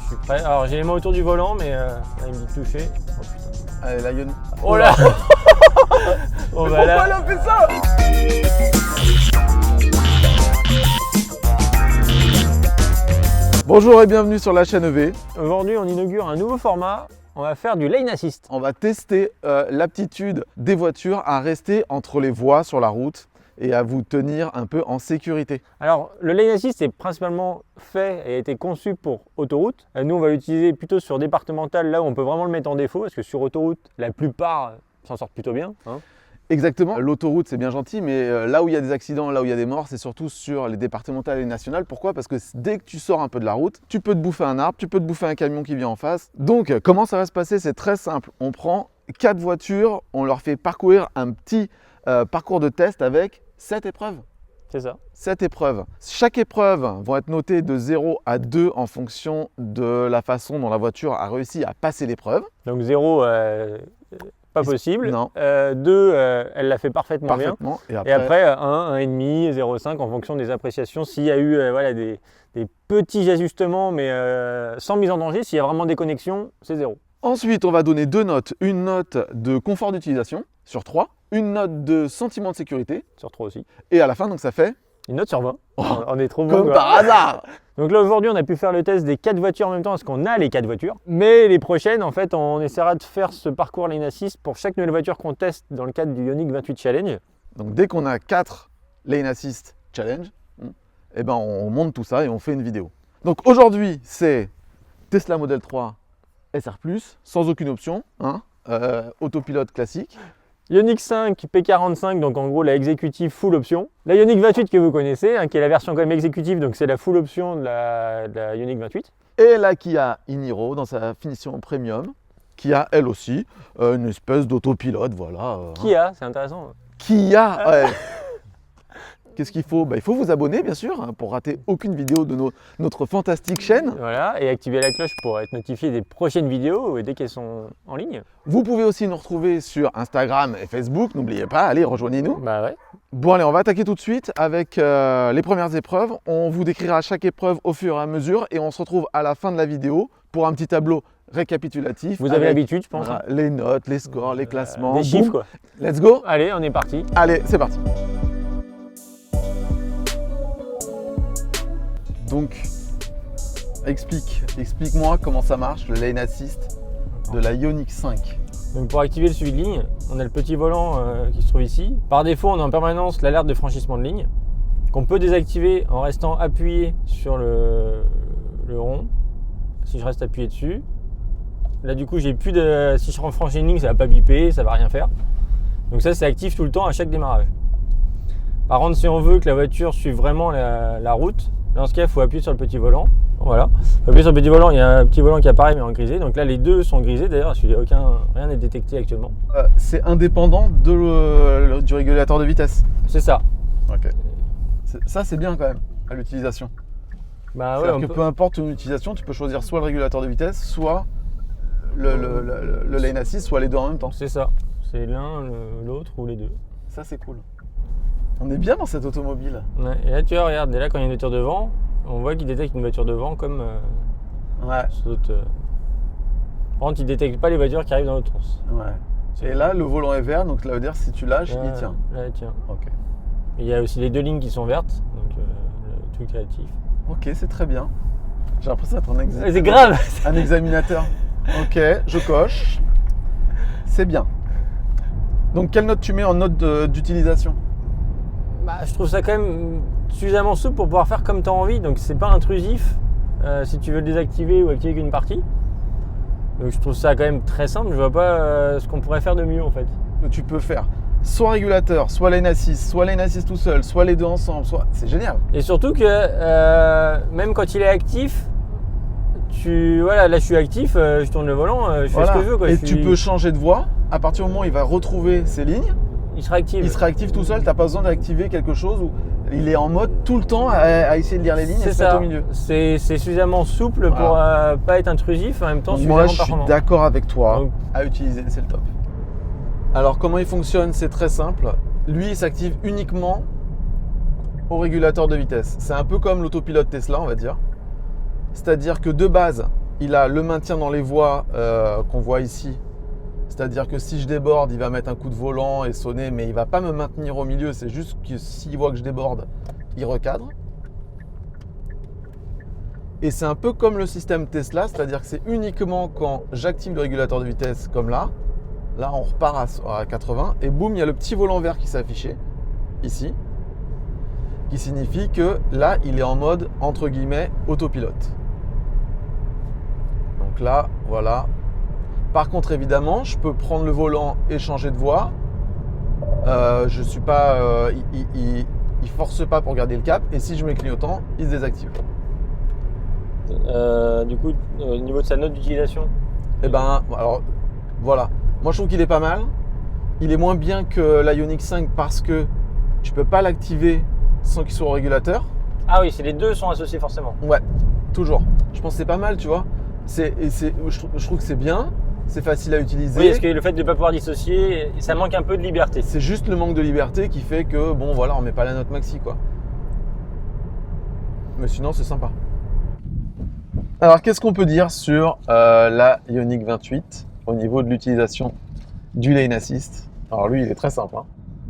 suis prêt. Alors j'ai les mains autour du volant, mais là il me dit de toucher. Oh putain. Allez, la Ioniq. Oh là. Bon, Mais bah, là, pourquoi elle a fait ça? Bonjour et bienvenue sur la chaîne EV. aujourd'hui on inaugure un nouveau format. On va faire du lane assist. On va tester l'aptitude des voitures à rester entre les voies sur la route et à vous tenir un peu en sécurité. Alors le lane assist est principalement fait et a été conçu pour autoroute. Nous on va l'utiliser plutôt sur départemental, là où on peut vraiment le mettre en défaut, parce que sur autoroute la plupart s'en sortent plutôt bien. Exactement, l'autoroute c'est bien gentil, mais là où il y a des accidents, là où il y a des morts, c'est surtout sur les départementales et les nationales. Pourquoi? Parce que dès que tu sors un peu de la route, tu peux te bouffer un arbre, tu peux te bouffer un camion qui vient en face. Donc comment ça va se passer? C'est très simple, on prend 4 voitures, on leur fait parcourir un petit parcours de test avec 7 épreuves. C'est ça. 7 épreuves. Chaque épreuve va être notée de 0 à 2 en fonction de la façon dont la voiture a réussi à passer l'épreuve. Donc 0, pas possible. Non. 2, elle l'a fait parfaitement bien. Et Et après 1, 1,5, 0,5 en fonction des appréciations. S'il y a eu voilà, des petits ajustements, mais sans mise en danger, s'il y a vraiment des connexions, c'est 0. Ensuite, on va donner 2 notes. Une note de confort d'utilisation sur 3, une note de sentiment de sécurité. Sur 3 aussi. Et à la fin, donc ça fait Une note sur 20. Oh, on est trop bon. comme par hasard. Donc là aujourd'hui on a pu faire le test des 4 voitures en même temps parce qu'on a les 4 voitures. Mais les prochaines en fait on essaiera de faire ce parcours lane assist pour chaque nouvelle voiture qu'on teste dans le cadre du Ioniq 28 Challenge. Donc dès qu'on a 4 lane assist challenge, eh ben on monte tout ça et on fait une vidéo. Donc aujourd'hui c'est Tesla Model 3 SR+, sans aucune option, autopilote classique. Ioniq 5 P45, donc en gros la exécutive full option. La Ioniq 28 que vous connaissez, qui est la version quand même exécutive, donc c'est la full option de la Ioniq 28. Et la Kia e-Niro dans sa finition premium, qui a elle aussi une espèce d'autopilote, voilà. Kia, c'est intéressant. Kia, ouais. Qu'est-ce qu'il faut? Il faut vous abonner bien sûr pour rater aucune vidéo de notre fantastique chaîne. Voilà, et activer la cloche pour être notifié des prochaines vidéos dès qu'elles sont en ligne. Vous pouvez aussi nous retrouver sur Instagram et Facebook, n'oubliez pas, allez rejoignez-nous. Bah ouais. Bon allez, on va attaquer tout de suite avec les premières épreuves. On vous décrira chaque épreuve au fur et à mesure et on se retrouve à la fin de la vidéo pour un petit tableau récapitulatif. Vous avez l'habitude je pense. Voilà, les notes, les scores, les classements. Des chiffres quoi. Let's go. Allez, on est parti. Allez, c'est parti. Donc, explique-moi comment ça marche le lane assist de la Ioniq 5. Donc pour activer le suivi de ligne, on a le petit volant qui se trouve ici. Par défaut, on a en permanence l'alerte de franchissement de ligne qu'on peut désactiver en restant appuyé sur le rond. Si je reste appuyé dessus, là du coup j'ai plus de. Si je franchis une ligne, ça va pas biper, ça va rien faire. Donc ça c'est actif tout le temps à chaque démarrage. Par contre, si on veut que la voiture suive vraiment la route, dans ce cas, il faut appuyer sur le petit volant. Voilà. Il faut appuyer sur le petit volant. Il y a un petit volant qui apparaît mais en grisé. Donc là, les deux sont grisés d'ailleurs. Rien n'est détecté actuellement. C'est indépendant du régulateur de vitesse. C'est ça. Ok. Ça, c'est bien quand même à l'utilisation. Bah ouais. C'est-à-dire que peu importe ton utilisation, tu peux choisir soit le régulateur de vitesse, soit le lane assist, soit les deux en même temps. C'est ça. C'est l'un, l'autre ou les deux. Ça, c'est cool. On est bien dans cette automobile. Ouais, et là, tu vois, regarde, là, quand il y a une voiture devant, on voit qu'il détecte une voiture devant comme ouais. Par contre, il ne détecte pas les voitures qui arrivent dans l'autre sens. Ouais. Et là, le volant est vert, donc ça veut dire si tu lâches, il tient. Là, il tient. Ok. Et il y a aussi les deux lignes qui sont vertes, donc le truc réactif. Ok, c'est très bien. J'ai l'impression d'être un examinateur. C'est grave. Un examinateur. Ok, je coche. C'est bien. Donc, quelle note tu mets en note d'utilisation? Bah, je trouve ça quand même suffisamment souple pour pouvoir faire comme tu as envie, donc c'est pas intrusif si tu veux le désactiver ou activer qu'une partie. Donc je trouve ça quand même très simple, je vois pas ce qu'on pourrait faire de mieux en fait. Tu peux faire soit régulateur, soit lane assist tout seul, soit les deux ensemble, c'est génial. Et surtout que même quand il est actif, voilà, là je suis actif, je tourne le volant, je fais ce que je veux quoi. Et tu peux changer de voie, à partir du moment où il va retrouver ses lignes. Il sera actif. Il sera actif tout seul, tu n'as pas besoin d'activer quelque chose où il est en mode tout le temps à essayer de lire les lignes et se mettre au milieu. C'est suffisamment souple pour pas être intrusif, en même temps suffisamment performant. performant. Moi je suis d'accord avec toi, donc, à utiliser, c'est le top. Alors comment il fonctionne? C'est très simple. Lui il s'active uniquement au régulateur de vitesse. C'est un peu comme l'autopilote Tesla on va dire. C'est-à-dire que de base, il a le maintien dans les voies qu'on voit ici. C'est-à-dire que si je déborde, il va mettre un coup de volant et sonner, mais il ne va pas me maintenir au milieu. C'est juste que s'il voit que je déborde, il recadre. Et c'est un peu comme le système Tesla, c'est-à-dire que c'est uniquement quand j'active le régulateur de vitesse comme là. Là, on repart à 80 et boum, il y a le petit volant vert qui s'est affiché ici, qui signifie que là, il est en mode, entre guillemets, autopilote. Donc là, voilà. Par contre, évidemment, je peux prendre le volant et changer de voie. Je suis pas, il force pas pour garder le cap. Et si je mets le clignotant, il se désactive. Du coup, au niveau de sa note d'utilisation, Et ben, alors voilà. Moi, je trouve qu'il est pas mal. Il est moins bien que l'Ioniq 5 parce que tu peux pas l'activer sans qu'il soit au régulateur. ah oui, les deux sont associés forcément. Ouais, toujours. Je pense que c'est pas mal, tu vois. Je trouve que c'est bien. C'est facile à utiliser. Oui, parce que le fait de ne pas pouvoir dissocier, ça manque un peu de liberté. C'est juste le manque de liberté qui fait que, bon, voilà, on met pas la note maxi, quoi. Mais sinon, c'est sympa. Alors, qu'est-ce qu'on peut dire sur la Ioniq 28 au niveau de l'utilisation du lane assist? Alors, lui, il est très simple. Hein.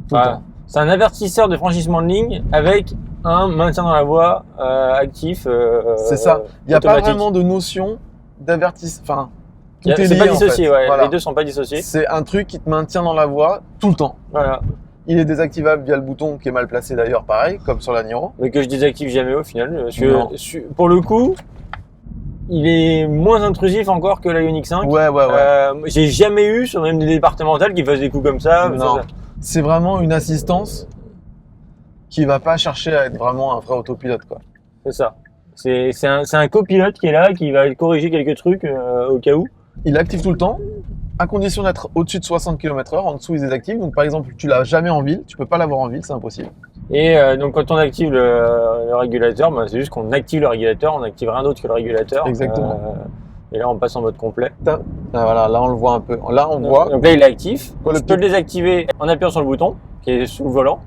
Tout le temps. C'est un avertisseur de franchissement de ligne avec un maintien dans la voie actif. C'est ça. Il n'y a pas automatique. vraiment de notion d'avertissement. Enfin, tout est C'est lié, pas en dissocié, fait. ouais. Voilà. Les deux sont pas dissociés. C'est un truc qui te maintient dans la voie tout le temps. Voilà. Il est désactivable via le bouton qui est mal placé d'ailleurs, pareil, comme sur la Niro. Mais que je désactive jamais au final. Parce Non. que pour le coup, il est moins intrusif encore que la Ioniq 5. Ouais. J'ai jamais eu sur même des départementales qui fassent des coups comme ça. Non. C'est vraiment une assistance qui va pas chercher à être vraiment un vrai autopilote, quoi. C'est ça. C'est un copilote qui est là, qui va corriger quelques trucs au cas où. Il active tout le temps, à condition d'être au-dessus de 60 km/h. En dessous, il désactive. Donc, par exemple, tu l'as jamais en ville, tu peux pas l'avoir en ville, c'est impossible. Et donc quand on active le régulateur, bah, c'est juste qu'on active le régulateur, on n'active rien d'autre que le régulateur. Exactement. Et là on passe en mode complet. Ah, voilà, là on le voit un peu. Là on voit. Donc là il est actif. Quoi, le Je peux le désactiver en appuyant sur le bouton qui est sous le volant.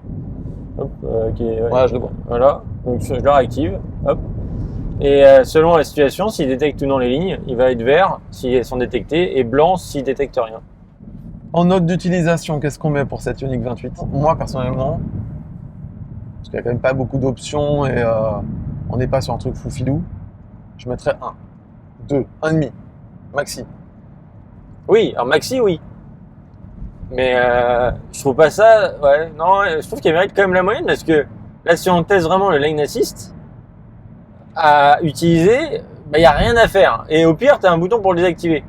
Hop, Voilà, je le vois. Voilà, donc je le réactive. Hop. Et selon la situation, s'il détecte ou non les lignes, il va être vert si elles sont détectées et blanc s'il détecte rien. En note d'utilisation, qu'est-ce qu'on met pour cette Ioniq 28? Moi personnellement, parce qu'il n'y a quand même pas beaucoup d'options et on n'est pas sur un truc foufilou, je mettrais 1, 2, 1,5 maxi. Oui, alors maxi oui. Mais je trouve pas ça. Ouais, non, je trouve qu'il mérite quand même la moyenne parce que là, si on teste vraiment le lane assist à utiliser, bah, y a rien à faire. Et au pire, tu as un bouton pour le désactiver.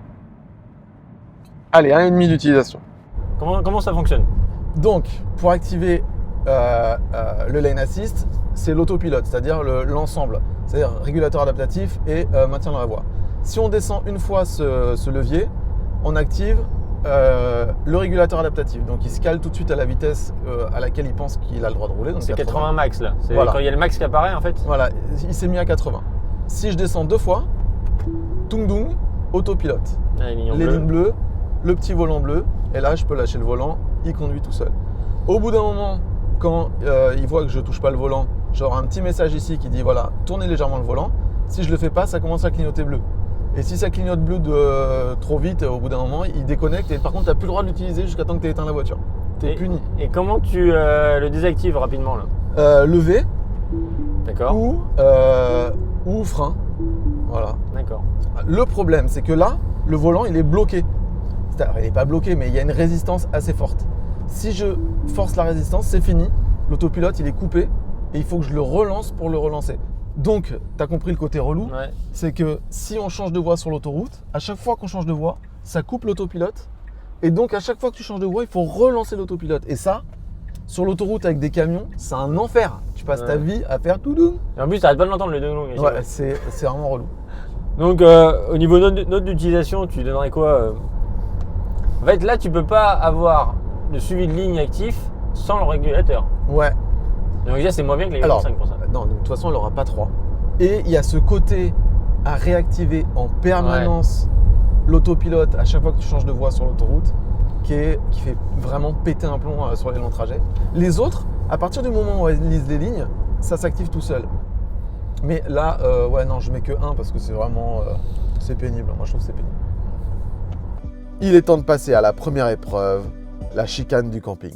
Allez, 1,5 d'utilisation. Comment ça fonctionne? Donc, pour activer le lane assist, c'est l'autopilote, c'est-à-dire l'ensemble, c'est-à-dire régulateur adaptatif et maintien dans la voie. Si on descend une fois ce levier, on active le régulateur adaptatif. Donc, il se cale tout de suite à la vitesse à laquelle il pense qu'il a le droit de rouler. Donc C'est 80 max là. C'est Voilà. quand il y a le max qui apparaît en fait. Voilà, il s'est mis à 80. Si je descends deux fois, tung dung, autopilote. Les lignes Les bleues. lignes bleues, le petit volant bleu, et là je peux lâcher le volant, il conduit tout seul. Au bout d'un moment, quand il voit que je touche pas le volant, j'aurai un petit message ici qui dit voilà, tournez légèrement le volant. Si je le fais pas, ça commence à clignoter bleu. Et si ça clignote bleu trop vite, au bout d'un moment, il déconnecte et par contre, tu n'as plus le droit de l'utiliser jusqu'à temps que tu aies éteint la voiture. Tu es puni. Et comment tu le désactives rapidement là? Levé D'accord. ou frein. Voilà. D'accord. Le problème, c'est que là, le volant, il est bloqué. C'est-à-dire, il n'est pas bloqué, mais il y a une résistance assez forte. Si je force la résistance, c'est fini. L'autopilote, il est coupé et il faut que je le relance pour le relancer. Donc, tu as compris le côté relou, Ouais. c'est que si on change de voie sur l'autoroute, à chaque fois qu'on change de voie, ça coupe l'autopilote. Et donc, à chaque fois que tu changes de voie, il faut relancer l'autopilote. Et ça, sur l'autoroute avec des camions, c'est un enfer. Tu passes ta vie à faire tout doux. Et en plus, t'arrêtes pas de l'entendre le dong. Ouais, c'est vraiment relou. Donc, au niveau note d'utilisation, tu donnerais quoi En fait, là, tu peux pas avoir le suivi de ligne actif sans le régulateur. Ouais. Donc, déjà, c'est moins bien que les Alors, 5 pour ça. non, de toute façon, elle n'aura pas 3. Et il y a ce côté à réactiver en permanence l'autopilote à chaque fois que tu changes de voie sur l'autoroute qui fait vraiment péter un plomb sur les longs trajets. Les autres, à partir du moment où elles lisent les lignes, ça s'active tout seul. Mais là, ouais, non, je mets que 1 parce que c'est vraiment. C'est pénible, moi je trouve que c'est pénible. Il est temps de passer à la première épreuve, la chicane du camping.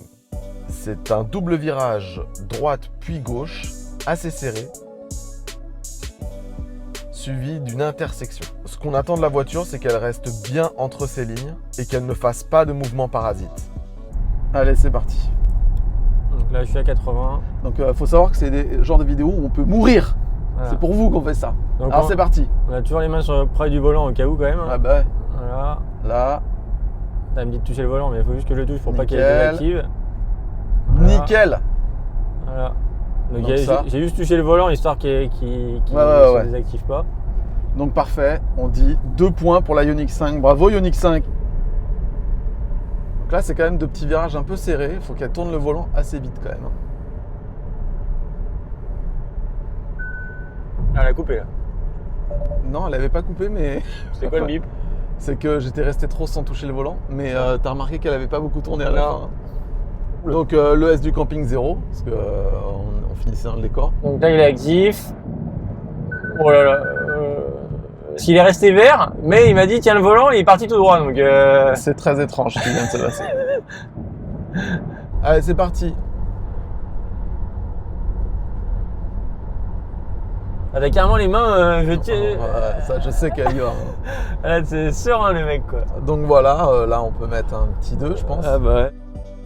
C'est un double virage droite puis gauche, assez serré, suivi d'une intersection. Ce qu'on attend de la voiture, c'est qu'elle reste bien entre ces lignes et qu'elle ne fasse pas de mouvement parasite. Allez, c'est parti. Donc là, je suis à 80. Donc faut savoir que c'est des genres de vidéos où on peut mourir. Voilà. C'est pour vous qu'on fait ça. Donc, alors c'est parti. On a toujours les mains près du volant au cas où quand même. Hein. Ah bah ouais. Voilà. Là. Là, elle me dit de toucher le volant, mais il faut juste que je le touche pour pas qu'elle Nickel. désactive. Voilà. Nickel. Voilà. Donc, Donc ça. j'ai juste touché le volant histoire qu'il Ouais. se désactive pas. Donc parfait, on dit 2 points pour la Ioniq 5. Bravo Ioniq 5. Donc là c'est quand même de petits virages un peu serrés. Il faut qu'elle tourne le volant assez vite quand même. Ah, elle a coupé là. Non, elle avait pas coupé, mais C'était quoi le bip? c'est que j'étais resté trop sans toucher le volant. Mais t'as remarqué qu'elle avait pas beaucoup tourné à la Non. fin. Donc le S du camping 0, parce que on finissait dans le décor. Donc là, il est actif. Oh là là. S'il est resté vert, mais il m'a dit tiens le volant, il est parti tout droit. Donc C'est très étrange ce qui vient de se passer. Allez, c'est parti. avec carrément les mains, je tiens. Ça, je sais qu'elle y va. Là, c'est serein le mec quoi. Donc voilà, là on peut mettre un petit 2, je pense. Ah bah ouais.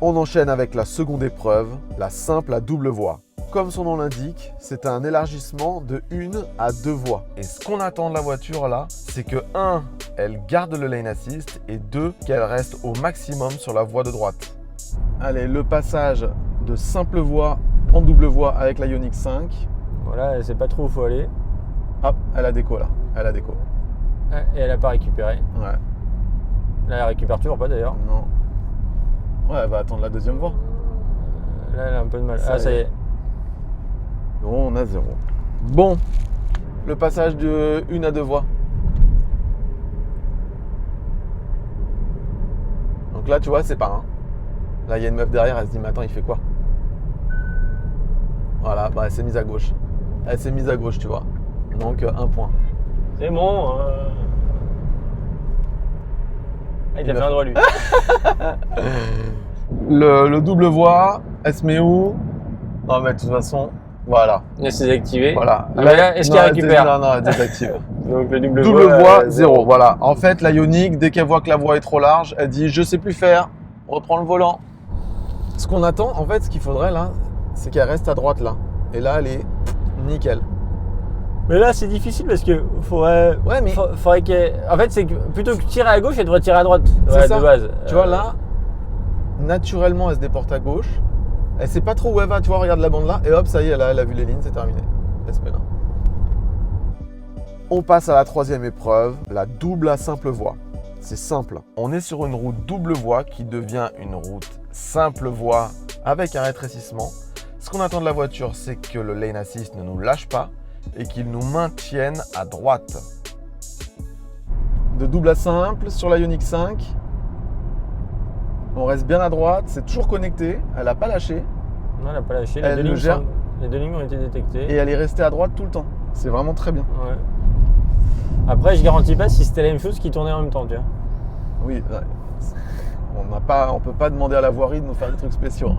On enchaîne avec la seconde épreuve, la simple à double voie. Comme son nom l'indique, c'est un élargissement de 1 à 2 voies. Et ce qu'on attend de la voiture là, c'est que 1, elle garde le lane assist et 2, qu'elle reste au maximum sur la voie de droite. Allez, le passage de simple voie en double voie avec la Ioniq 5. Voilà, elle sait pas trop où faut aller. Hop, elle a déco là, elle a déco. Ouais, et elle a pas récupéré. Ouais, Là, elle récupère toujours pas d'ailleurs. non. Ouais, elle va attendre la deuxième voie. Là, elle a un peu de mal. Ça Ah, ça y est. On a 0. Bon, le passage de 1 à 2 voies. Donc là, tu vois, c'est pas 1. Là, il y a une meuf derrière, elle se dit, mais attends, il fait quoi? Voilà, bah, elle s'est mise à gauche. Elle s'est mise à gauche, tu vois. Donc, 1 point. C'est bon. Ah, il a fait un droit lui. Le double voie, elle se met où? Non, mais de toute façon, voilà. Là, c'est désactivé. Voilà. Ah, mais là, est-ce qu'elle récupère? Non, elle désactive. Donc le double Voie, 0. Voilà. En fait, la Ioniq, dès qu'elle voit que la voie est trop large, elle dit je sais plus faire, reprends le volant. Ce qu'on attend, en fait, ce qu'il faudrait là, c'est qu'elle reste à droite là. Et là, elle est nickel. Mais là, c'est difficile parce que faudrait. Ouais, mais faudrait qu'elle. En fait, c'est que plutôt que tirer à gauche, elle devrait tirer à droite. C'est Ouais, ça. de base. tu vois là, naturellement, elle se déporte à gauche. Elle sait pas trop où elle va, tu vois, regarde la bande là, et hop, ça y est, elle a vu les lignes, c'est terminé. Elle se met là. On passe à la troisième épreuve, la double à simple voie. C'est simple. On est sur une route double voie qui devient une route simple voie avec un rétrécissement. Ce qu'on attend de la voiture, c'est que le lane assist ne nous lâche pas et qu'il nous maintienne à droite. De double à simple sur la Ioniq 5. On reste bien à droite, c'est toujours connecté, elle n'a pas lâché Non, elle n'a pas lâché. Elle le gère. Les deux lignes ont été détectées. et elle est restée à droite tout le temps. C'est vraiment très bien. Ouais. Après, je garantis pas si c'était la même chose qui tournait en même temps, tu vois. Oui, ouais. On peut pas demander à la voirie de nous faire des trucs spéciaux.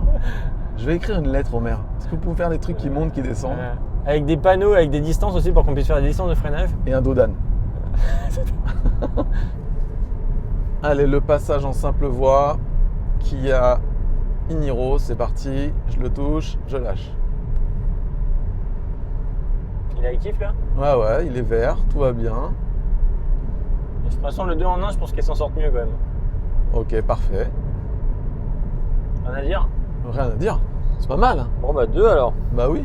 Je vais écrire une lettre au maire. Est-ce que vous pouvez faire des trucs qui montent, qui descendent? Avec des panneaux, avec des distances aussi pour qu'on puisse faire des distances de freinage. Et un dos d'âne. Allez, le passage en simple voie. Kia Iniro, c'est parti. Je le touche, je lâche. Il est actif là? Ouais, il est vert, tout va bien. De toute façon, le 2 en 1, je pense qu'elle s'en sort mieux quand même. Ok, parfait. Rien à dire? Rien à dire. C'est pas mal. Bon, bah 2 alors. Bah oui.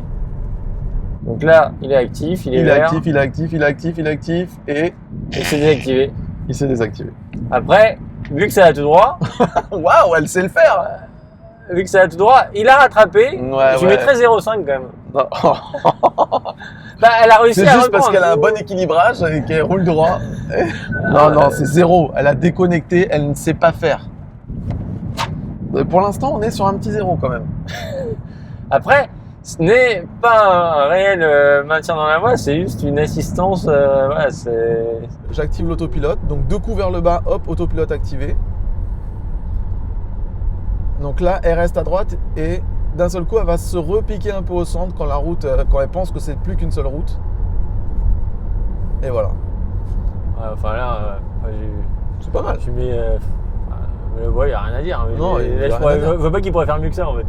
Donc là, il est actif, il est Il est vert. actif, il est actif, il est actif, il est actif. Et Et c'est désactivé. il s'est désactivé. Après, vu que ça va tout droit, Waouh, elle sait le faire. vu que ça va tout droit, il a rattrapé. Ouais, je lui mettrais 0,5 quand même. Non. Bah, elle a réussi C'est à juste parce reprendre. qu'elle a un bon équilibrage et qu'elle roule droit. Non, c'est 0. Elle a déconnecté, elle ne sait pas faire. Pour l'instant, on est sur un petit 0 quand même. Après, Ce n'est pas un réel maintien dans la voie, c'est juste une assistance. Voilà, c'est. J'active l'autopilote, donc 2 coups vers le bas, hop, autopilote activé. Donc là, elle reste à droite et d'un seul coup, elle va se repiquer un peu au centre quand la route, quand elle pense que c'est plus qu'une seule route. Et voilà. Ouais, enfin là, C'est pas mal. tu mets. Ouais, il n'y a rien à dire. Non, il y a là, rien à dire. je vois pas qu'il pourrait faire mieux que ça en fait.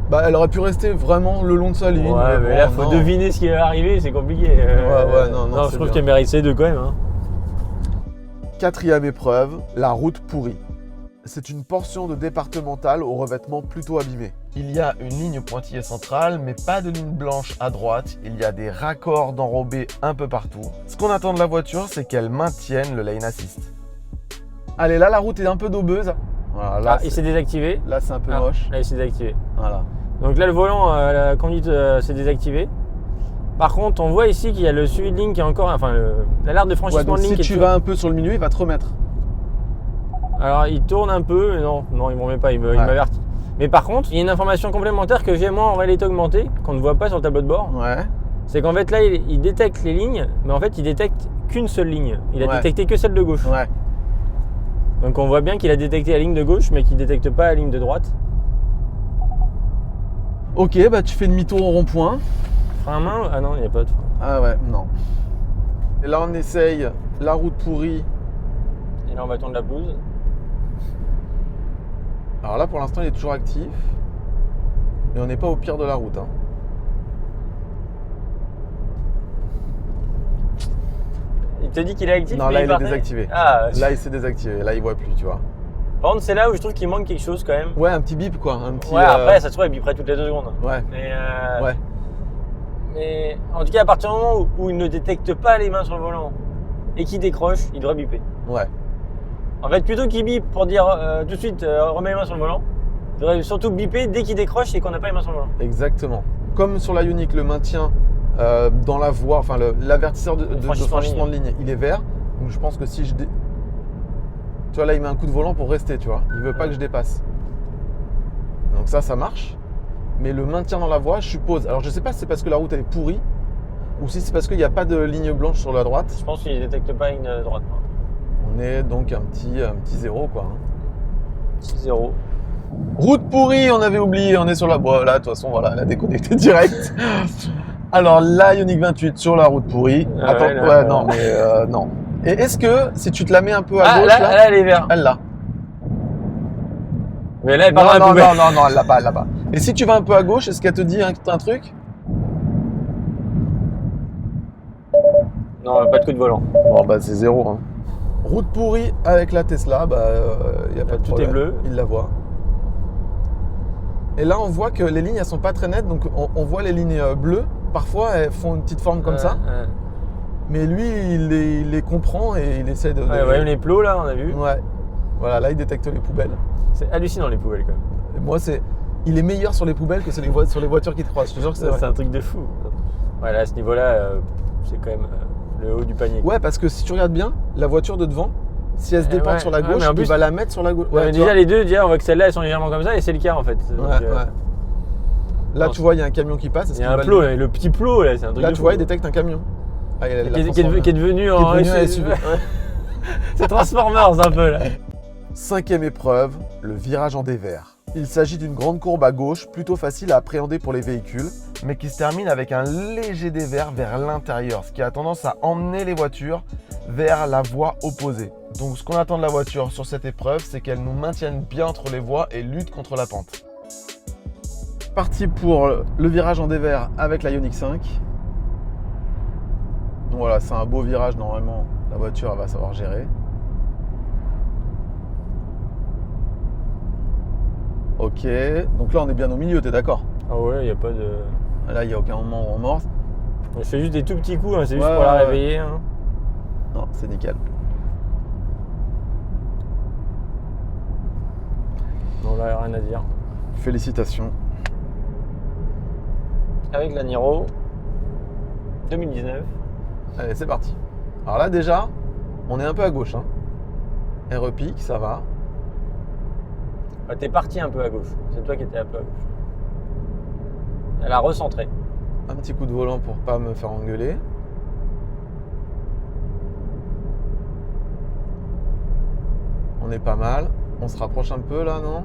Bah, elle aurait pu rester vraiment le long de sa ligne. Ouais, mais bon, là, faut non. deviner ce qui va arriver, c'est compliqué. non, je c'est trouve bien. qu'elle mérite ces deux quand même. Hein. 4e épreuve, la route pourrie. C'est une portion de départementale au revêtement plutôt abîmé. Il y a une ligne pointillée centrale, mais pas de ligne blanche à droite. Il y a des raccords d'enrobés un peu partout. Ce qu'on attend de la voiture, c'est qu'elle maintienne le lane assist. Allez, là, la route est un peu daubeuse. Voilà, là, Il s'est désactivé. là, c'est un peu moche. Là, il s'est désactivé. Voilà. Donc là, le volant, la conduite s'est désactivée. Par contre, on voit ici qu'il y a le suivi de ligne qui est encore. Enfin, l'alerte de Ouais, franchissement donc de ligne si qui est tu toujours- vas un peu sur le milieu, il va te remettre. Alors, il tourne un peu, mais non, il ne me remet pas, il m'avertit. Mais par contre, il y a une information complémentaire que j'ai moi en réalité augmentée, qu'on ne voit pas sur le tableau de bord. Ouais. C'est qu'en fait, là, il détecte les lignes, mais en fait, il détecte qu'une seule ligne. Il a Ouais. détecté que celle de gauche. Ouais. Donc, on voit bien qu'il a détecté la ligne de gauche, mais qu'il ne détecte pas la ligne de droite. Ok, bah tu fais demi-tour au rond-point. Frein à main? Ah non, il n'y a pas de frein. Ah ouais, non. Et là, on essaye la route pourrie. Et là, on va tourner la pelouse. Alors là, pour l'instant, il est toujours actif. Mais on n'est pas au pire de la route. Hein. Il te dit qu'il est actif? Non, mais là, il est partait. désactivé. Ah, Là, il s'est désactivé. Là, il voit plus, tu vois. par contre, c'est là où je trouve qu'il manque quelque chose quand même. Ouais, un petit bip, quoi. Un petit, Ouais, après, ça se trouve, il biperait toutes les 2 secondes. Ouais, ouais. Mais en tout cas, à partir du moment où il ne détecte pas les mains sur le volant et qu'il décroche, il devrait biper. Ouais. En fait, plutôt qu'il bip pour dire tout de suite remets les mains sur le volant, il devrait surtout biper dès qu'il décroche et qu'on n'a pas les mains sur le volant. Exactement. Comme sur la Ioniq, le maintien dans la voie, enfin l'avertisseur de franchissement de ligne, il est vert. Donc je pense que si je... Tu vois, là, il met un coup de volant pour rester, tu vois. Il veut pas que je dépasse. Donc ça marche. Mais le maintien dans la voie, je suppose... Alors je sais pas si c'est parce que la route elle est pourrie ou si c'est parce qu'il n'y a pas de ligne blanche sur la droite. Je pense qu'il ne détecte pas la ligne de droite. On est donc un petit zéro, quoi. 6-0. Route pourrie, on avait oublié, on est sur la... Bon, là, de toute façon, voilà, elle a déconnecté direct. Alors, la Ioniq 28 sur la route pourrie. Ah Attends, ouais, là, ouais, non, mais non. Et est-ce que, si tu te la mets un peu à gauche, là, elle est verte. elle l'a. Mais là, elle Non, part dans la non, poubelle. non, elle l'a pas, elle l'a pas. Et si tu vas un peu à gauche, est-ce qu'elle te dit un truc? Non, pas de coup de volant. Bon, bah, c'est zéro. Hein. Route pourrie avec la Tesla, bah, il n'y a pas de Tout problème. est bleu. Il la voit. Et là, on voit que les lignes, elles sont pas très nettes, donc on voit les lignes bleues. Parfois, elles font une petite forme comme ça. Mais lui, il les comprend et il essaie de... Ouais, ouais, les plots là, on a vu. Ouais. Voilà, là, il détecte les poubelles. C'est hallucinant les poubelles quand même. Et moi, il est meilleur sur les poubelles que sur les voitures qui te croisent. Je te jure que c'est vrai. C'est un truc de fou. Ouais, là, à ce niveau-là, c'est quand même le haut du panier. Ouais, parce que si tu regardes bien, la voiture de devant, si elle se déporte ouais, sur la ouais, gauche, mais en il plus- va la mettre sur la gauche. Ouais, mais tu déjà vois. les deux, déjà, on voit que celles-là elles sont légèrement comme ça et c'est le cas en fait. Donc, Ouais, ouais. Là, non, tu vois, il y a un camion qui passe. il y a un plot, le petit plot là, c'est un truc Là, de tu fou. vois, il détecte un camion. Ah, il a qui est devenu en SUV. C'est Transformers un peu là. 5e épreuve, le virage en dévers. Il s'agit d'une grande courbe à gauche, plutôt facile à appréhender pour les véhicules, mais qui se termine avec un léger dévers vers l'intérieur, ce qui a tendance à emmener les voitures vers la voie opposée. Donc ce qu'on attend de la voiture sur cette épreuve, c'est qu'elle nous maintienne bien entre les voies et lutte contre la pente. Parti pour le virage en dévers avec la Ioniq 5. Donc voilà, c'est un beau virage, normalement la voiture elle va savoir gérer. Ok, donc là on est bien au milieu, t'es d'accord? Ah ouais, il n'y a pas de. Là il n'y a aucun moment où on morse. Je fais juste des tout petits coups, hein, c'est juste Ouais, pour la ouais. réveiller. Hein. Non, c'est nickel. Non, là, rien à dire. Félicitations. Avec la Niro 2019. Allez, c'est parti. Alors là déjà, on est un peu à gauche. Hein. Elle repique, ça va. Ah, t'es parti un peu à gauche. C'est toi qui étais un peu à gauche. Elle a recentré. Un petit coup de volant pour pas me faire engueuler. On est pas mal. On se rapproche un peu là, non?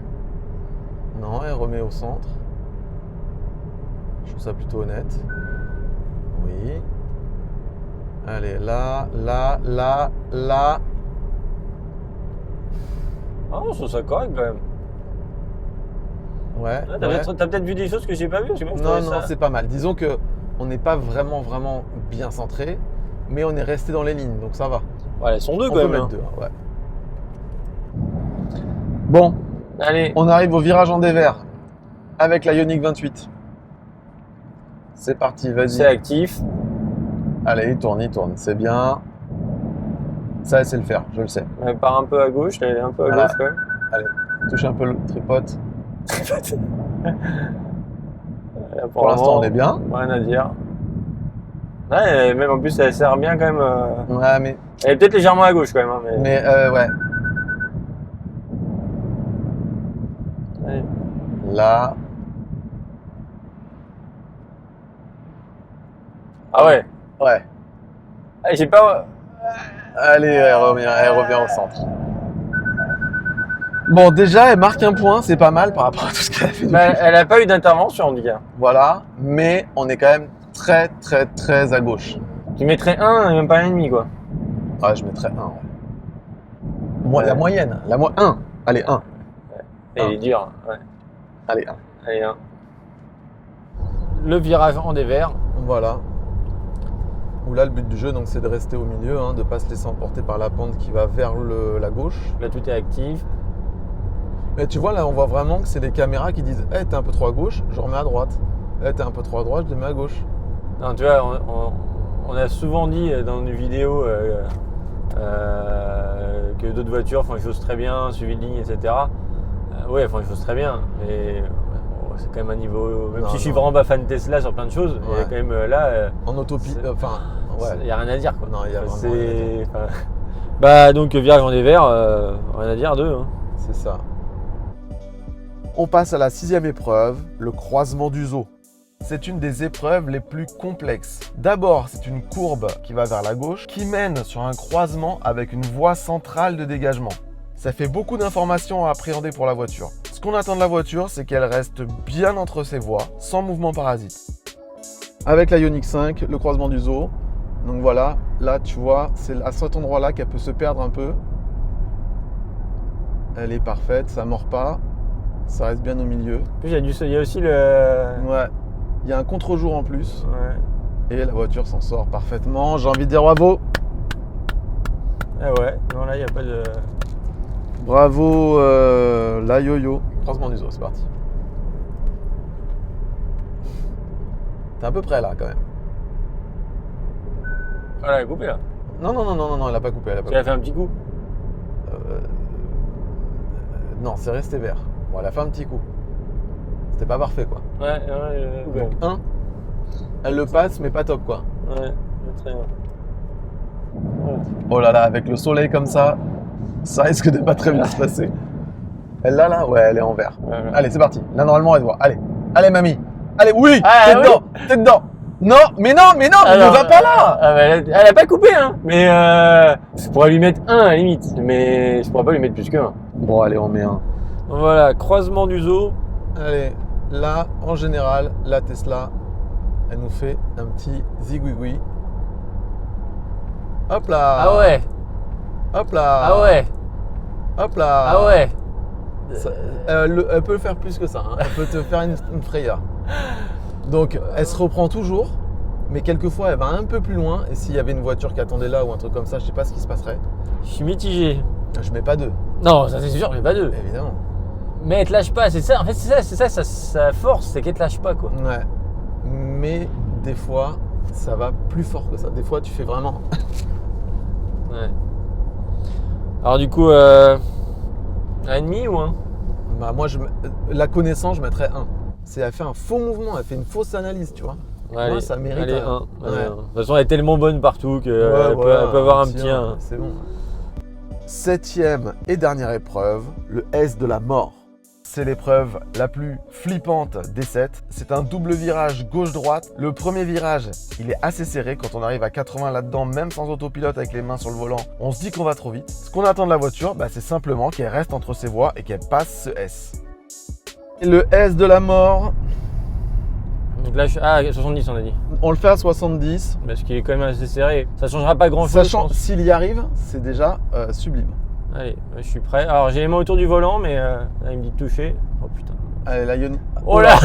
Non, elle remet au centre. Je trouve ça plutôt honnête. Oui. Allez, là. Ah, je trouve ça correct quand même. Ouais. Ah, t'as peut-être vu des choses que j'ai pas vues parce que moi, je Non, trouvais ça- c'est pas mal. Disons que on n'est pas vraiment bien centré, mais on est resté dans les lignes, donc ça va. Ouais, elles sont deux On quand peut même. mettre Hein. deux, ouais. Bon, Allez, on arrive au virage en dévers avec la Ioniq 28. C'est parti, vas-y. c'est actif. Allez, il tourne, c'est bien. Ça, c'est le faire, je le sais. Elle part un peu à gauche, elle est un peu à Voilà. gauche quand même. Allez, touche un peu le tripote. Là, Pour l'instant, on est bien. Rien à dire. Ouais, même en plus, elle sert bien quand même. Ouais, mais Elle est peut-être légèrement à gauche quand même. Hein, mais... ouais. Ouais. Là, Ah ouais. ouais. Ah, j'ai pas. Allez, elle revient au centre. Bon, déjà, elle marque un point, c'est pas mal par rapport à tout ce qu'elle a fait. Bah, elle a pas eu d'intervention, on dit. Voilà, mais on est quand même très à gauche. Tu mettrais 1 et même pas 1,5 quoi. Ouais, je mettrais 1. Ouais. Moi, la moyenne, 1. Allez, 1. Et il est dur. Ouais. Allez, 1. Allez, 1. Le virage en dévers. Voilà. Où là, le but du jeu, donc, c'est de rester au milieu, hein, de ne pas se laisser emporter par la pente qui va vers la gauche. Là, tout est actif. Mais tu vois, là, on voit vraiment que c'est les caméras qui disent hey, t'es un peu trop à gauche, je remets à droite. Hey, t'es un peu trop à droite, je le mets à gauche. Non, tu vois, on a souvent dit dans nos vidéos que d'autres voitures font les choses très bien, suivi de ligne, etc. Oui, elles font les choses très bien, mais c'est quand même un niveau. Même Non, si je suis non. vraiment pas fan de Tesla sur plein de choses, il y a Ouais. quand même là. En autopie, c'est- enfin, Il ouais. n'y a rien à dire quoi. Non, il y a vraiment C'est- rien à dire. enfin, Bah, donc, virage en dévers, rien à dire, 2. Hein. C'est ça. On passe à la 6e épreuve, le croisement du zoo. C'est une des épreuves les plus complexes. D'abord, c'est une courbe qui va vers la gauche, qui mène sur un croisement avec une voie centrale de dégagement. Ça fait beaucoup d'informations à appréhender pour la voiture. Ce qu'on attend de la voiture, c'est qu'elle reste bien entre ses voies, sans mouvement parasite. Avec la Ioniq 5, le croisement du zoo, donc voilà, là tu vois, c'est à cet endroit-là qu'elle peut se perdre un peu. Elle est parfaite, ça mord pas, ça reste bien au milieu. En plus, il y a aussi le. Ouais, il y a un contre-jour en plus Ouais. et la voiture s'en sort parfaitement. J'ai envie de dire bravo. Ah ouais, non, là, il n'y a pas de. Bravo la yo-yo. Croisement du zoo, c'est parti. T'es à peu près là quand même. Ah, là, elle est coupée là. Non, elle a pas coupé. Elle a pas Tu as fait un petit coup. Non, c'est resté vert. Bon, elle a fait un petit coup. C'était pas parfait quoi. Ouais, Donc 1, elle le passe mais pas top quoi. ouais, très bien. Oh là là, avec le soleil comme ça risque de pas très bien se passer. Elle là, ouais, elle est en vert. Ouais. Allez, c'est parti. Là, normalement, elle se voit. Allez, mamie. Allez, oui, Ah, t'es oui. dedans, t'es dedans. Non, mais Alors, ne va pas là. Ah, bah, elle a pas coupé, hein. Mais je pourrais lui mettre 1 à la limite. Mais je pourrais pas lui mettre plus que 1. Bon, allez, on met un. Voilà, croisement du zoo. Allez, là, en général, la Tesla, elle nous fait un petit zigouigoui. Hop là. Ah ouais, Hop là. ah ouais, Hop là. ah ouais. Ça- elle peut faire plus que ça. Hein. Elle peut te faire une frayeur. Donc, elle se reprend toujours, mais quelquefois, elle va un peu plus loin. Et s'il y avait une voiture qui attendait là ou un truc comme ça, je sais pas ce qui se passerait. Je suis mitigé. Je mets pas 2, Non, ça c'est sûr, je mets pas 2. évidemment. Mais elle te lâche pas, c'est ça. En fait, c'est ça, sa force, c'est qu'elle te lâche pas quoi. Ouais. Mais des fois, ça va plus fort que ça. Des fois, tu fais vraiment. Ouais. Alors du coup, 1,5 ou 1 Bah, moi, la connaissant, je mettrais 1. Elle fait un faux mouvement, elle fait une fausse analyse, tu vois. Ouais, Moi, ça mérite allez, un. 1. Ouais. De toute façon, elle est tellement bonne partout qu'elle Ouais, peut voilà, avoir un petit 1. C'est bon. 7e et dernière épreuve, le S de la mort. C'est l'épreuve la plus flippante des 7. c'est un double virage gauche-droite. Le premier virage, il est assez serré. Quand on arrive à 80 là-dedans, même sans autopilote avec les mains sur le volant, on se dit qu'on va trop vite. Ce qu'on attend de la voiture, c'est simplement qu'elle reste entre ses voies et qu'elle passe ce S. Et le S de la mort, Donc là, 70 on a dit. on le fait à 70. Parce qu'il est quand même assez serré. Ça changera pas grand chose. Sachant s'il y arrive, c'est déjà sublime. Allez, je suis prêt. Alors j'ai les mains autour du volant, mais là, il me dit de toucher. Oh putain. Allez, la Ioniq. Oh là.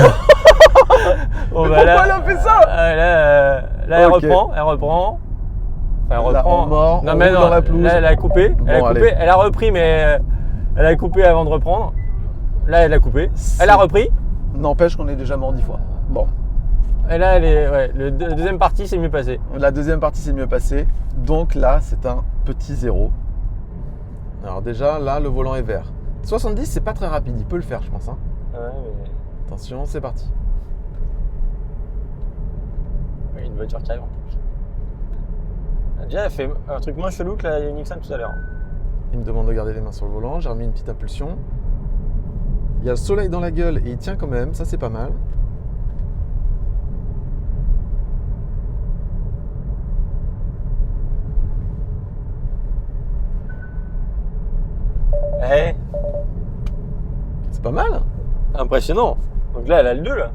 Oh, Mais pourquoi elle a fait ça? Là, elle Ok. reprend. Elle reprend. Enfin, elle Là, reprend. on mord, Non, on mais roule non, dans la pelouse. là, elle a coupé. Elle a Bon, coupé. allez. Elle a repris, mais elle a coupé avant de reprendre. Là, elle a coupé. Elle a repris. N'empêche qu'on est déjà mort 10 fois. Bon, Et là, elle est. Ouais, la deuxième partie, c'est mieux passé. la deuxième partie s'est mieux passée. Donc là, c'est un petit 0. Alors déjà, là, le volant est vert. 70, c'est pas très rapide. Il peut le faire, je pense. Hein. Ouais, mais. Attention, c'est parti. Il y a une voiture qui arrive en plus. Déjà, elle fait un truc moins chelou que la Ioniq 5 tout à l'heure. Il me demande de garder les mains sur le volant. J'ai remis une petite impulsion. Il y a le soleil dans la gueule et il tient quand même. Ça, c'est pas mal. Eh, C'est pas mal. impressionnant. Donc là, elle a le 2 là.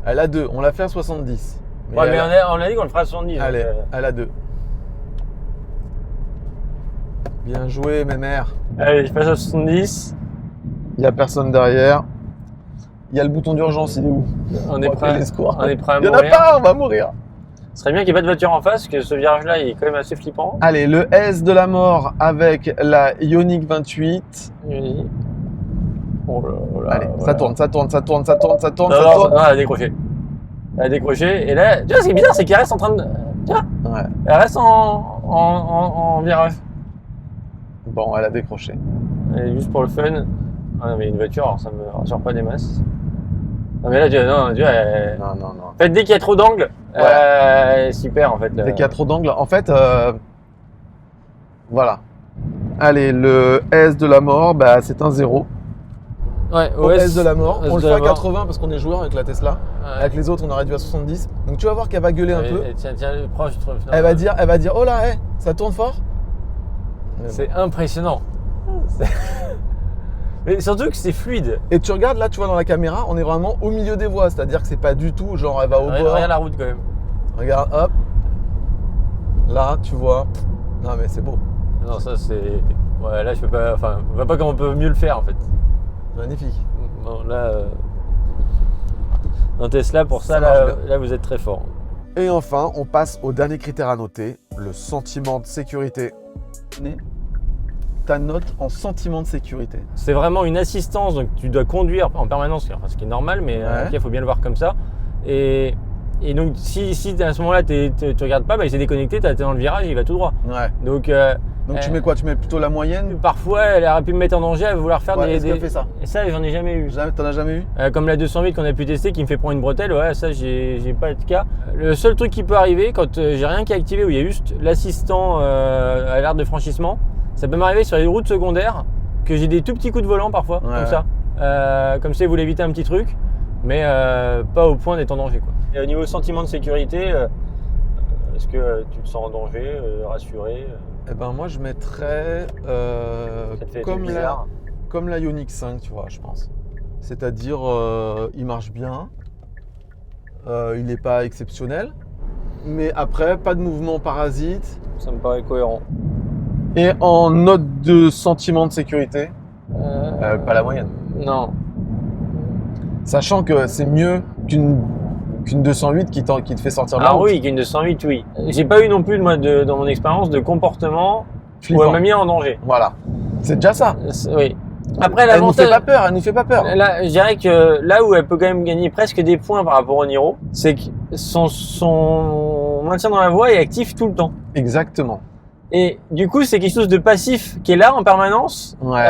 Elle a 2. On l'a fait à 70. Ouais, mais elle on a dit qu'on le fera à 70. donc, Allez, elle a 2. Bien joué, mes mères. Allez, je passe à 70. Il n'y a personne derrière. Il y a le bouton d'urgence, il est où? On est prêt. Les secours. On est prêt à Il n'y en a mourir. pas, on va mourir. Ce serait bien qu'il n'y ait pas de voiture en face, parce que ce virage-là, il est quand même assez flippant. Allez, le S de la mort avec la Ioniq 28. Oh là là, Allez, voilà. ça tourne, ça tourne, ça tourne, ça tourne, ça tourne, Non, ça non, tourne. non, elle a décroché. Elle a décroché. Et là, tu vois, ce qui est bizarre, c'est qu'elle reste en train de. Tu vois, Ouais. elle reste en virage. Bon, elle a décroché. Et juste pour le fun. Ah non, mais une voiture, alors ça me rassure pas des masses. Non, mais là, tu vois, elle... Non, non, non. En fait, dès qu'il y a trop d'angles, super en fait. Dès qu'il y a trop d'angles, en fait, voilà. Allez, le S de la mort, c'est un 0. Ouais, Au S de la mort, S on le de fait la à mort. 80 parce qu'on est joueur avec la Tesla. Ouais. Avec les autres, on a réduit à 70. Donc tu vas voir qu'elle va gueuler un peu. Tiens, proche. Elle va dire, oh là, ça tourne fort. C'est impressionnant. Mais surtout que c'est fluide. Et tu regardes là, tu vois dans la caméra, on est vraiment au milieu des voies, c'est-à-dire que c'est pas du tout genre elle va au bord. Regarde la route quand même. Regarde, hop. Là, tu vois. Non mais c'est beau, Non, ça c'est. Ouais, là je peux pas. Enfin, on voit pas comment on peut mieux le faire en fait. magnifique. Bon, là. Un Tesla pour ça, Ça marche bien. là vous êtes très fort. Et enfin, on passe au dernier critère à noter, le sentiment de sécurité. Ta note en sentiment de sécurité. C'est vraiment une assistance, donc tu dois conduire en permanence, enfin, ce qui est normal, mais Ouais. il faut bien le voir comme ça. Et donc si à ce moment-là tu regardes pas, il s'est déconnecté, tu es dans le virage, il va tout droit. Ouais. Donc, Donc tu mets quoi? Tu mets plutôt la moyenne? parfois elle aurait pu me mettre en danger à vouloir faire Ouais, des. est-ce qu'elle fait ça? Et ça, j'en ai jamais eu. T'en as jamais eu? Comme la 208 qu'on a pu tester qui me fait prendre une bretelle, ouais, ça j'ai pas de cas. Le seul truc qui peut arriver quand j'ai rien qui est activé, où il y a juste l'assistant à l'aire de franchissement, ça peut m'arriver sur les routes secondaires que j'ai des tout petits coups de volant parfois, Ouais. comme ça. Comme ça, vous voulez éviter un petit truc, mais pas au point d'être en danger, quoi. Et au niveau sentiment de sécurité, est-ce que tu te sens en danger, rassuré Eh ben moi je mettrais Ça te fait des trucs bizarres. comme la Ioniq 5, tu vois, je pense. C'est-à-dire, il marche bien, il n'est pas exceptionnel, mais après, pas de mouvement parasite. Ça me paraît cohérent. Et en note de sentiment de sécurité, pas la moyenne. Non. Sachant que c'est mieux qu'une 208 qui te fait sortir de la Ah route. oui, qu'une 208, oui. J'ai pas eu non plus, moi, dans mon expérience, de comportement où Flippant. elle m'a mis en danger. Voilà, c'est déjà ça. Oui. Après, Elle nous fait l'avantage. pas peur, elle nous fait pas peur. Là, je dirais que là où elle peut quand même gagner presque des points par rapport au Niro, c'est que son maintien dans la voie est actif tout le temps. Exactement. Et du coup, c'est quelque chose de passif qui est là en permanence. Ouais.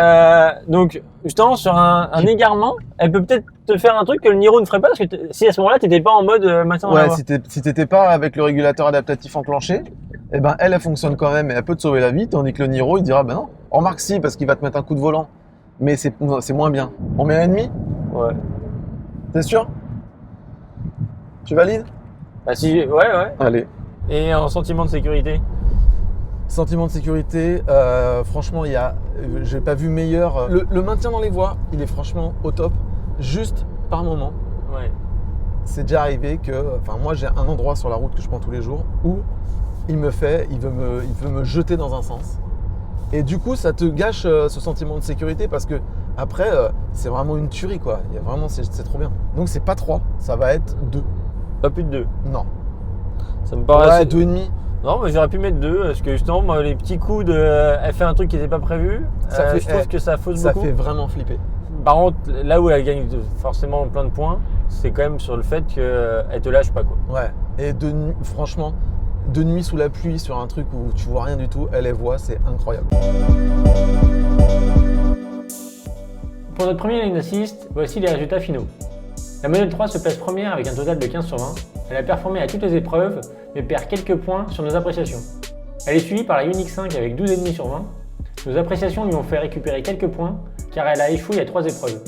Donc, justement, sur un égarement, elle peut peut-être te faire un truc que le Niro ne ferait pas, parce que si à ce moment-là, tu n'étais pas en mode maintien dans la Ouais, voie. si t'étais pas avec le régulateur adaptatif enclenché, eh ben elle fonctionne quand même et elle peut te sauver la vie, tandis que le Niro il dira ben non, remarque si parce qu'il va te mettre un coup de volant, mais c'est moins bien. On met un ennemi, Ouais. t'es sûr? Tu valides? Bah si, ouais. Allez. Et un sentiment de sécurité? Sentiment de sécurité, franchement, j'ai pas vu meilleur. Le maintien dans les voies, il est franchement au top. Juste par moment, Ouais. c'est déjà arrivé que, enfin, moi, j'ai un endroit sur la route que je prends tous les jours où il veut me jeter dans un sens. Et du coup, ça te gâche ce sentiment de sécurité parce que après, c'est vraiment une tuerie, quoi. Il y a vraiment, c'est trop bien. Donc, c'est pas 3, ça va être 2. Pas plus de 2. Non. Ça me paraît. Ouais, 2,5. Non, mais j'aurais pu mettre 2 parce que justement, moi, les petits coups de. Elle fait un truc qui n'était pas prévu. Je trouve que ça fausse beaucoup. Ça fait vraiment flipper. Par contre, là où elle gagne forcément plein de points, c'est quand même sur le fait qu'elle te lâche pas, quoi. Ouais. Et franchement, de nuit sous la pluie sur un truc où tu vois rien du tout, elle les voit, c'est incroyable. Pour notre premier lane assist, voici les résultats finaux. La Model 3 se place première avec un total de 15 sur 20. Elle a performé à toutes les épreuves, mais perd quelques points sur nos appréciations. Elle est suivie par la Ioniq 5 avec 12,5 sur 20. Nos appréciations lui ont fait récupérer quelques points, car elle a échoué à 3 épreuves.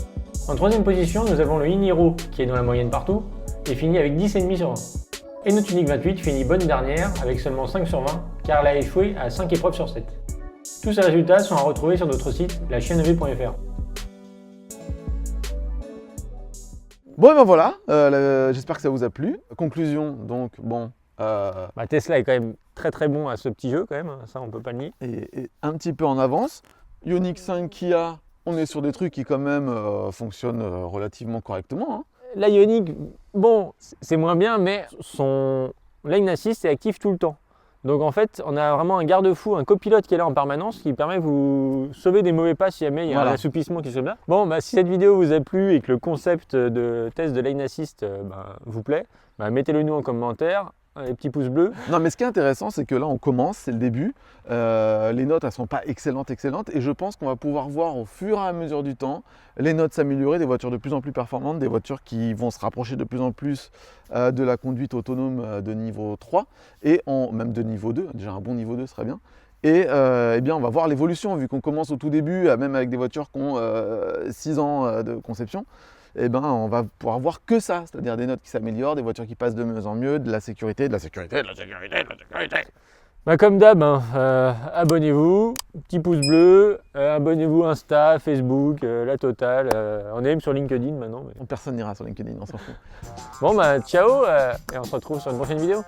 En troisième position, nous avons le Iniro, qui est dans la moyenne partout, et finit avec 10,5 sur 20. Et notre Ioniq 28 finit bonne dernière, avec seulement 5 sur 20, car elle a échoué à 5 épreuves sur 7. Tous ces résultats sont à retrouver sur notre site, lachiennev.fr. Bon, et ben voilà, j'espère que ça vous a plu. Conclusion, donc, bon. Tesla est quand même très bon à ce petit jeu, quand même, ça on peut pas le nier. Et un petit peu en avance. Ioniq 5 Kia, on est sur des trucs qui, quand même, fonctionnent relativement correctement. Hein. La Ioniq, bon, c'est moins bien, mais son lane assist est actif tout le temps. Donc en fait, on a vraiment un garde-fou, un copilote qui est là en permanence qui permet de vous sauver des mauvais pas si jamais il y a un assoupissement qui se met là. Bon, si cette vidéo vous a plu et que le concept de test de lane assist vous plaît, mettez-le nous en commentaire. Les petits pouces bleus. Non, mais ce qui est intéressant, c'est que là, on commence, c'est le début. Les notes, elles ne sont pas excellentes. Et je pense qu'on va pouvoir voir au fur et à mesure du temps les notes s'améliorer, des voitures de plus en plus performantes, des voitures qui vont se rapprocher de plus en plus de la conduite autonome de niveau 3 et même de niveau 2. Déjà, un bon niveau 2 serait bien. Et eh bien, on va voir l'évolution, vu qu'on commence au tout début, même avec des voitures qui ont 6 ans de conception. Eh ben, on va pouvoir voir que ça, c'est-à-dire des notes qui s'améliorent, des voitures qui passent de mieux en mieux, de la sécurité. Comme d'hab, abonnez-vous, petit pouce bleu, abonnez-vous Insta, Facebook, la totale. On est même sur LinkedIn maintenant. Mais... Personne n'ira sur LinkedIn, on s'en fout. Bon, ciao, et on se retrouve sur une prochaine vidéo.